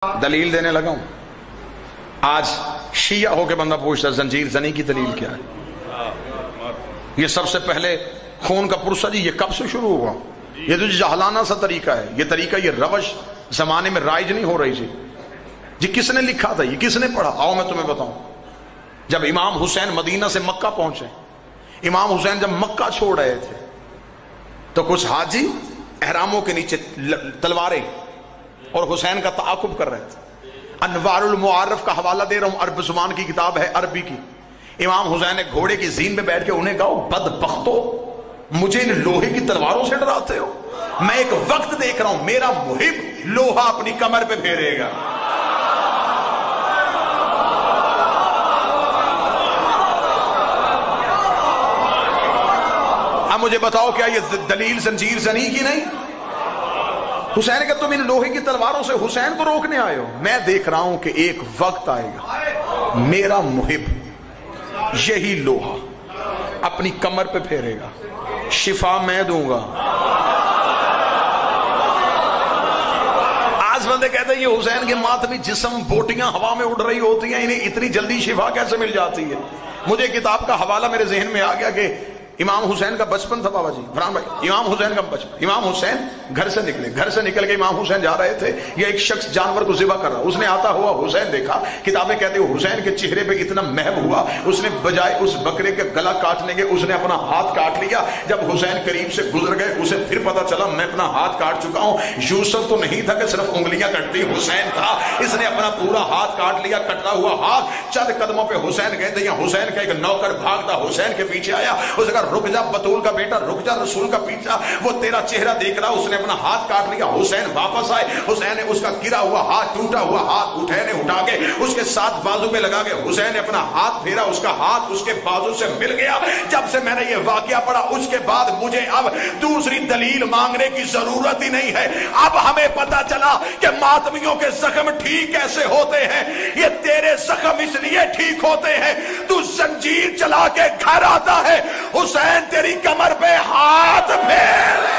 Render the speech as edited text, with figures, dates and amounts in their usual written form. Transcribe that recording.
دلیل دینے لگا ہوں. آج شیعہ ہو کے بندہ پوچھتا ہے زنجیر زنی کی دلیل کیا ہے؟ یہ سب سے پہلے خون کا پرسہ جی یہ کب سے شروع ہوا؟ یہ تو جہلانہ سا طریقہ ہے. یہ طریقہ یہ روش زمانے میں رائج نہیں ہو رہی تھی جی. کس نے لکھا تھا؟ یہ کس نے پڑھا؟ آؤ میں تمہیں بتاؤں. جب امام حسین مدینہ سے مکہ پہنچے، امام حسین جب مکہ چھوڑ رہے تھے تو کچھ حاجی احراموں کے نیچے تلواریں اور حسین کا تعاقب کر رہے تھے. انوار المعارف کا حوالہ دے رہا ہوں، عرب زبان کی کتاب ہے، عربی کی. امام حسین نے گھوڑے کی زین میں بیٹھ کے انہیں کہا بدبختو، مجھے ان لوہے کی تلواروں سے ڈراتے ہو؟ میں ایک وقت دیکھ رہا ہوں میرا محب لوہا اپنی کمر پہ پھیرے گا. اب مجھے بتاؤ کیا یہ دلیل زنجیر زنی کی نہیں؟ حسین کہ تم ان لوہے کی تلواروں سے حسین کو روکنے آئے ہو. میں دیکھ رہا ہوں کہ ایک وقت آئے گا میرا محب یہی لوہا اپنی کمر پہ پھیرے گا، شفا میں دوں گا. آج بندے کہتے ہیں یہ حسین کے ماتمی جسم بوٹیاں ہوا میں اڑ رہی ہوتی ہیں، انہیں اتنی جلدی شفا کیسے مل جاتی ہے؟ مجھے کتاب کا حوالہ میرے ذہن میں آ گیا کہ امام حسین کا بچپن تھا. بابا جی فرحان بھائی، امام حسین کا بچپن، امام حسین گھر سے نکل کے امام حسین جا رہے تھے. یہ ایک شخص جانور کو ذبح کر رہا، اس نے آتا ہوا حسین دیکھا. کتابیں کہتے ہیں حسین کے چہرے پہ اتنا محب ہوا، اس نے بجائے اس بکرے کے گلا کاٹنے کے اس نے اپنا ہاتھ کاٹ لیا. جب حسین قریب سے گزر گئے اسے پھر پتا چلا میں اپنا ہاتھ کاٹ چکا ہوں. یوسف تو نہیں تھا کہ صرف انگلیاں کٹتی، حسین تھا، اس نے اپنا پورا ہاتھ کاٹ لیا. کٹا ہوا ہاتھ چند قدموں پہ حسین گئے تھے. حسین کا ایک نوکر بھاگتا حسین کے پیچھے آیا، اس نے کہا رک جا بطول کا بیٹا، رک جا، رسول کا پیچھا، وہ تیرا چہرہ دیکھ رہا. اس نے اپنا ہاتھ کاٹ لیا. حسین واپس آئے، حسین نے اس کا گرا ہوا ہاتھ، ٹوٹا ہوا ہاتھ اٹھا کے اس کے ساتھ بازو پہ لگا کے حسین نے اپنا ہاتھ پھیرا، اس کا ہاتھ اس کے بازو سے مل گیا. جب سے میں نے یہ واقعہ پڑھا اس کے بعد مجھے اب دوسری دلیل مانگنے کی ضرورت ہی نہیں ہے. اب ہمیں پتا چلا کہ ماتمیوں کے زخم ٹھیک کیسے ہوتے ہیں. یہ تیرے زخم اس لیے ٹھیک ہوتے ہیں تو زنجیر چلا کے گھر آتا ہے، حسین تیری کمر پہ ہاتھ پھیر